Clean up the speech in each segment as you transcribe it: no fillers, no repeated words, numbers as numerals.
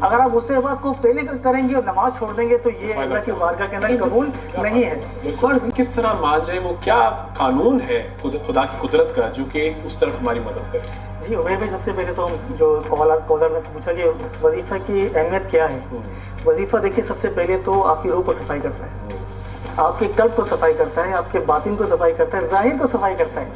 اگر آپ اس بات کو پہلے کریں گے اور نماز چھوڑ دیں گے تو یہ اللہ کی بارگاہ کے اندر قبول نہیں ہے. فرض کس طرح مان جائیں, وہ کیا قانون ہے خدا کی قدرت کا جو کہ اس طرف ہماری مدد کرے؟ جی عمیر بھائی, سب سے پہلے تو جو کالر نے پوچھا کہ وظیفہ کی اہمیت کیا ہے. وظیفہ دیکھیے سب سے پہلے تو آپ کی روح کو صفائی کرتا ہے, آپ کے قلب کو صفائی کرتا ہے, آپ کے باطن کو صفائی کرتا ہے, ظاہر کو صفائی کرتا ہے,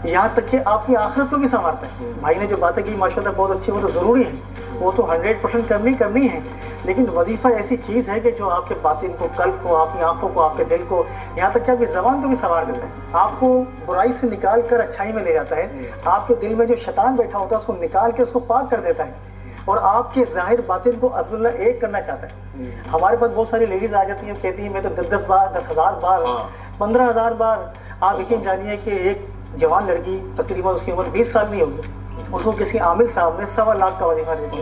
یہاں تک کہ آپ کی آخرت کو بھی سنوارتا ہے. بھائی نے جو باتیں کی ماشاءاللہ بہت اچھی, وہ تو ضروری ہے, وہ تو 100% کرنی ہے. لیکن وظیفہ ایسی چیز ہے کہ جو آپ کے باطن کو, قلب کو, آپ کی آنکھوں کو, آپ کے دل کو, یہاں تک کہ آپ کی زبان کو بھی سنوار دیتا ہے. آپ کو برائی سے نکال کر اچھائی میں لے جاتا ہے. آپ کے دل میں جو شیطان بیٹھا ہوتا ہے اس کو نکال کے اس کو پاک کر دیتا ہے, اور آپ کے ظاہر باطن کو عبداللہ ایک کرنا چاہتا ہے. ہمارے پاس بہت ساری لیڈیز آ جاتی ہیں, کہتی ہیں میں تو 10 بار 10,000 بار 15,000 بار. آپ یقین جانیے کہ ایک جوان لڑکی تقریباً اس کی عمر 20 سال نہیں ہوگی, اس کو کسی عامل صاحب نے 1.25 لاکھ کا وظیفہ دے دیا.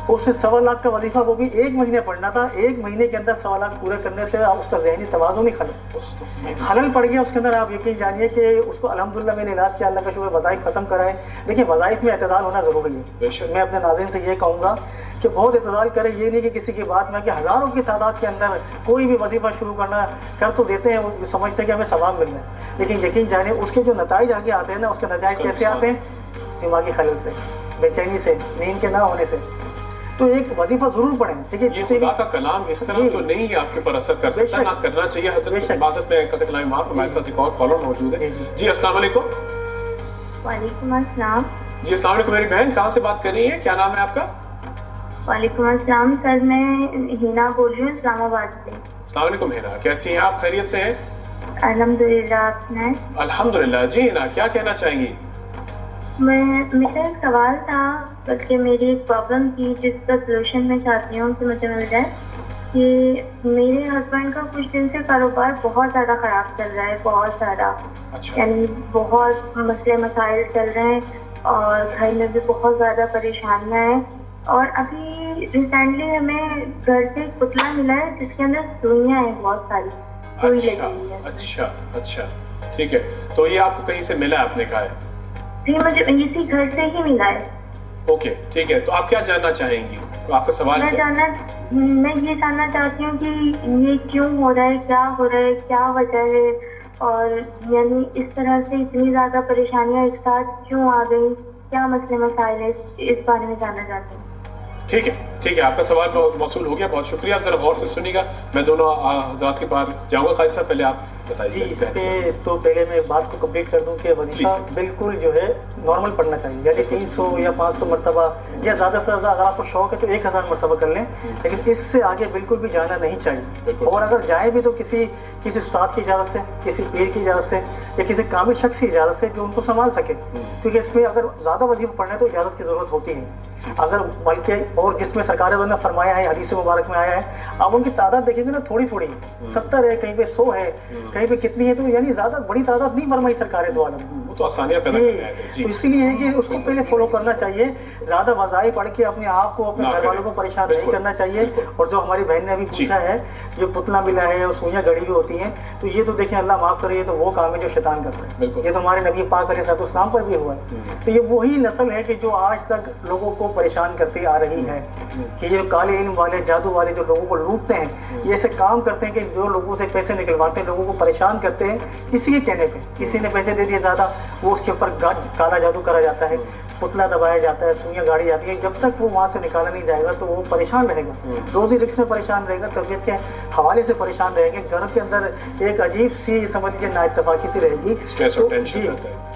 اسے 1.25 لاکھ کا وظیفہ وہ بھی 1 مہینے پڑھنا تھا. 1 مہینے کے اندر 1.25 لاکھ پورے کرنے سے اس کا ذہنی توازن ہی خلل پڑ گیا اس کے اندر. آپ یقین جانیے کہ اس کو الحمدللہ میں نے علاج کیا, اللہ کا شکر, وظائف ختم کرائے. دیکھیں وظائف میں اعتدال ہونا ضروری ہے. میں اپنے ناظرین سے یہ کہوں گا کہ بہت اعتدال کرے, یہ نہیں کہ کسی کی بات میں کہ ہزاروں کی تعداد کے اندر کوئی بھی وظیفہ شروع کرنا کر تو دیتے ہیں, وہ سمجھتے ہیں کہ ہمیں ثواب مل رہا ہے, لیکن یقین جانیے اس کے جو نتائج آگے آتے ہیں نا, اس کے نتائج کیسے آتے ہیں؟ دماغی خلل سے, بے چینی سے, نیند کے نہ ہونے سے. تو ایک وظیفہ ضرور پڑھیں. ٹھیک ہے, خدا کا کلام اس طرح تو نہیں ہے آپ کے اوپر اثر کر سکتا, نہ کرنا چاہیے. حضرت عبادت میں قطع کلام معاف, ہمارے ساتھ ایک اور کالر موجود ہے. جی السلام علیکم. وعلیکم السلام. جی السلام علیکم میری بہن, کہاں سے بات کر رہی ہیں, کیا نام ہے آپ کا؟ وعلیکم السلام سر, میں ہینا بول رہی ہوں اسلام آباد سے. السلام علیکم ہینا, کیسی ہیں آپ, خیریت سے ہیں؟ الحمدللہ, آپ نے؟ الحمدللہ. جی ہینا, کیا کہنا چاہیں گی؟ میرا ایک سوال تھا, بلکہ میری ایک پرابلم تھی جس کا سلوشن میں چاہتی ہوں کہ مجھے مل جائے. کہ میرے ہسبینڈ کا کچھ دن سے کاروبار بہت زیادہ خراب چل رہا ہے, بہت زیادہ, یعنی بہت مسئلے مسائل چل رہے ہیں, اور گھر میں بھی بہت زیادہ پریشانیاں ہیں. اور ابھی ریسنٹلی ہمیں گھر سے ایک پتلا ملا ہے جس کے اندر سوئیاں ہیں, بہت ساری سوئی لگی ہوئی ہے. اچھا, ٹھیک ہے. تو یہ آپ کو کہیں سے ملا, آپ نے کہا ہے؟ جی مجھے اسی گھر سے ہی ملا ہے. اوکے, ٹھیک ہے. تو آپ کیا جاننا چاہیں گی, آپ کا سوال کیا؟ میں یہ جاننا چاہتی ہوں کہ یہ کیوں ہو رہا ہے, کیا ہو رہا ہے, کیا وجہ ہے, اور یعنی اس طرح سے اتنی زیادہ پریشانیاں ایک ساتھ کیوں آ گئی, کیا مسئلے مسائل ہے, اس بارے میں جاننا چاہتی ہوں. ٹھیک ہے, آپ کا سوال موصول ہو گیا, بہت شکریہ. آپ ذرا غور سے سنیے گا, میں دونوں حضرات کے پاس جاؤں گا. قائد صاحب پہلے آپ بتائیے. جی اس پہ تو پہلے میں بات کو کمپلیٹ کر دوں کہ وظیفہ بالکل جو ہے نارمل پڑھنا چاہیے, یعنی 300 یا 500 مرتبہ, یا زیادہ سے زیادہ اگر آپ کو شوق ہے تو 1000 مرتبہ کر لیں, لیکن اس سے آگے بالکل بھی جانا نہیں چاہیے. اور اگر جائیں بھی تو کسی استاد کی اجازت سے, کسی پیر کی اجازت سے, یا کسی کامل شخص کی اجازت سے جو ان کو سنبھال سکے, کیونکہ اس میں اگر زیادہ وظیفہ پڑھنا ہے تو اجازت کی ضرورت ہوتی ہے. اگر بلکہ اور جس میں سرکار نے فرمایا ہے, حدیث مبارک میں آیا ہے, آپ ان کی تعداد دیکھیں گے نا, تھوڑی 70 ہے, کہیں پہ 100 ہے, کہیں پہ کتنی ہے, تو یعنی زیادہ بڑی تعداد نہیں فرمائی سرکار دو عالم. وہ تو آسانیاں پیدا کرتے ہیں. تو اسی لیے ہے کہ اس کو پہلے فالو کرنا چاہیے. زیادہ وظائف پڑھ کے اپنے آپ کو, اپنے گھر والوں کو پریشان نہیں کرنا چاہیے. اور جو ہماری بہن نے ابھی پوچھا ہے, جو پتلا ملا ہے اور سوئیاں گڑی ہوئی ہوتی ہیں, تو یہ تو دیکھیں اللہ معاف کرے, تو وہ کام ہے جو شیطان کرتا ہے. یہ تو ہمارے نبی پاک علیہ الصلوۃ والسلام پر بھی ہوا ہے. تو یہ وہی نسل ہے کہ جو آج تک لوگوں کو پریشان کرتی آ رہی ہے, کہ یہ کالے علم والے, جادو والے جو لوگوں کو لوٹتے ہیں, یہ ایسے کام کرتے ہیں کہ جو لوگوں سے پیسے نکلواتے ہیں, لوگوں کو پریشان کرتے ہیں کسی کے کہنے پہ. کسی نے پیسے دے دیے زیادہ, وہ اس کے اوپر کالا جادو کرا جاتا ہے, پتلا دبایا جاتا ہے, سوئیاں گاڑی جاتی ہیں. جب تک وہ وہاں سے نکالا نہیں جائے گا تو وہ پریشان رہے گا, روزی رزق میں پریشان رہے گا, طبیعت کے حوالے سے پریشان رہیں گے, گھر کے اندر ایک عجیب سی سمجھ لیجیے نا اتفاقی سی رہے گی. جی,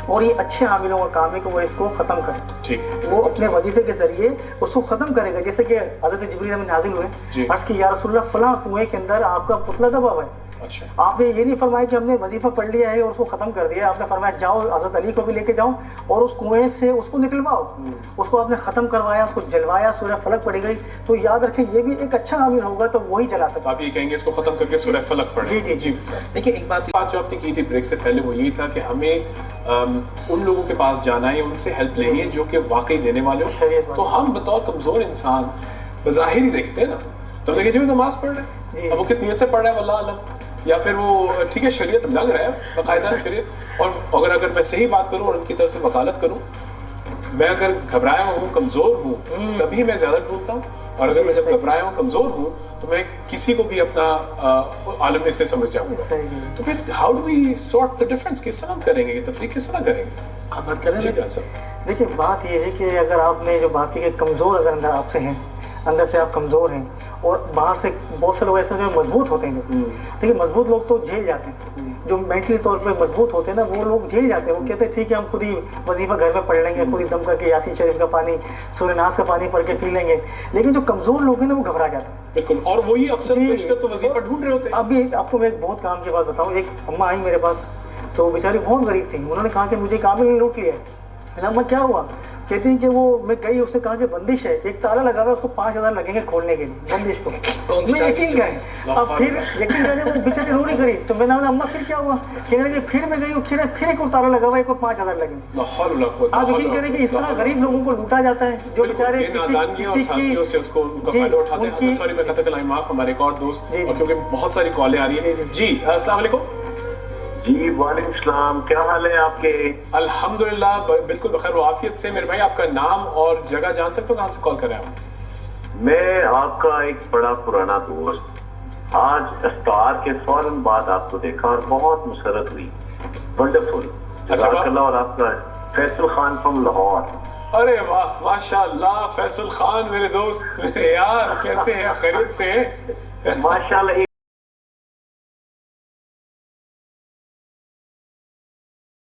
اور یہ اچھے عاملوں کا کام ہے کہ وہ اس کو ختم کرے. وہ اپنے وظیفے کے ذریعے اس کو ختم کرے گا. جیسے کہ حضرت جبریل میں نازل ہوئے, عرض کی یا رسول اللہ فلاں کنویں کے اندر آپ کا پتلا دبا ہوا ہے. آپ نے یہ نہیں فرمایا کہ ہم نے وظیفہ پڑھ لیا ہے اور اس کو ختم کر دیا. آپ نے فرمایا جاؤ حضرت علی کو بھی لے کے جاؤ اور اس کنویں سے اس کو نکلواؤ. اس کو آپ نے ختم کروایا, اس کو جلوایا, سورہ فلق پڑھی گئی. تو یاد رکھیں یہ بھی ایک اچھا عامل ہوگا تو وہی چلا سکتا. آپ یہ کہیں گے اس کو ختم کر کے سورہ فلق پڑھیں. جی. دیکھیے ایک بات جو آپ نے کی تھی بریک سے پہلے, وہ یہی تھا کہ ہمیں ان لوگوں کے پاس جانا ہے, ان سے ہیلپ لینی ہے جو کہ واقعی دینے والے ہوں. تو ہم بطور کمزور انسان بظاہر ہی دیکھتے ہیں نا, تو ہم نے کہا جو نماز پڑھ رہے ہیں, اب وہ کس نیت سے پڑھ رہا ہے واللہ عالم, یا پھر وہ ٹھیک ہے شریعت لگ رہا ہے باقاعدہ شریعت. اور اگر میں صحیح بات کروں اور ان کی طرف سے وکالت کروں میں اگر گھبرایا ہوں کمزور ہوں تبھی میں زیادہ ڈھونڈتا ہوں, اور اگر میں جب گھبرایا ہوں کمزور ہوں تو میں کسی کو بھی اپنا عالم سے سمجھ جاؤں گا. تو پھر how do we sort the difference, کس طرح کریں گے, یہ تفریق کس طرح کریں گے؟ آپ بات کریں ٹھیک ہے سر. دیکھیے بات یہ ہے کہ اگر آپ نے جو بات کی کہ کمزور اگر اندر آپ سے ہیں, اندر سے آپ کمزور ہیں, اور باہر سے بہت سے لوگ ایسے جو مضبوط ہوتے ہیں, جو دیکھیے مضبوط لوگ تو جھیل جاتے ہیں, جو مینٹلی طور پہ مضبوط ہوتے ہیں نا وہ لوگ جھیل جاتے ہیں, وہ کہتے ہیں ٹھیک ہے ہم خود ہی وظیفہ گھر میں پڑھ لیں گے, خود ہی دم کر کے یاسین شریف کا پانی سورہ ناس کا پانی پڑھ کے پی لیں گے. لیکن جو کمزور لوگ ہیں نا وہ گھبرا جاتے ہیں. بالکل, اور وہی اکثر بیشتر تو وظیفہ ڈھونڈ رہے ہوتے ہیں. ابھی آپ کو میں ایک بہت کام کی بات بتاؤں, ایک اماں آئی میرے پاس تو بیچاری بہت غریب تھی, انہوں نے کہا کہ مجھے کامل نے لوٹ لیا ہے. اماں کیا ہوا؟ کہتی ہیں کہ وہ میں گئی, اس نے کہا کہ بندش ہے, ایک تالا لگا ہوا ہے, اس کو 5,000 لگیں گے کھولنے کے لیے بندش کو. میں یقین کریں, اب پھر یقین کریں وہ بیچاری رو نہیں کری, تو میں نے کہا اماں پھر کیا ہوا؟ کہنے لگے پھر میں گئی, پھر ایک اور تالا لگا ہوا ہے, ایک اور 5,000 لگیں گے. آپ یقین کریں کہ اس طرح غریب لوگوں کو لوٹا جاتا ہے, جو بیچارے ہمارے ایک اور دوست, اور کیونکہ بہت ساری کالیں آ رہی ہیں. جی السلام علیکم. جی وعلیکم السلام, کیا حال ہے آپ کے؟ الحمدللہ بالکل بخیر و عافیت سے. میرے بھائی آپ کا نام اور جگہ جان سکتا ہوں, کہاں سے کال کر رہے ہیں آپ؟ میں آپ کا ایک بڑا پرانا دوست, آج افطار کے فوراً بعد آپ کو دیکھا اور بہت مسرت ہوئی. ونڈرفل, جزاک اللہ. اور آپ کا فیصل خان فرام لاہور. ارے واہ ماشاء اللہ, فیصل خان میرے دوست, میرے یار, کیسے ہیں, خیریت سے ہیں؟ ماشاء اللہ.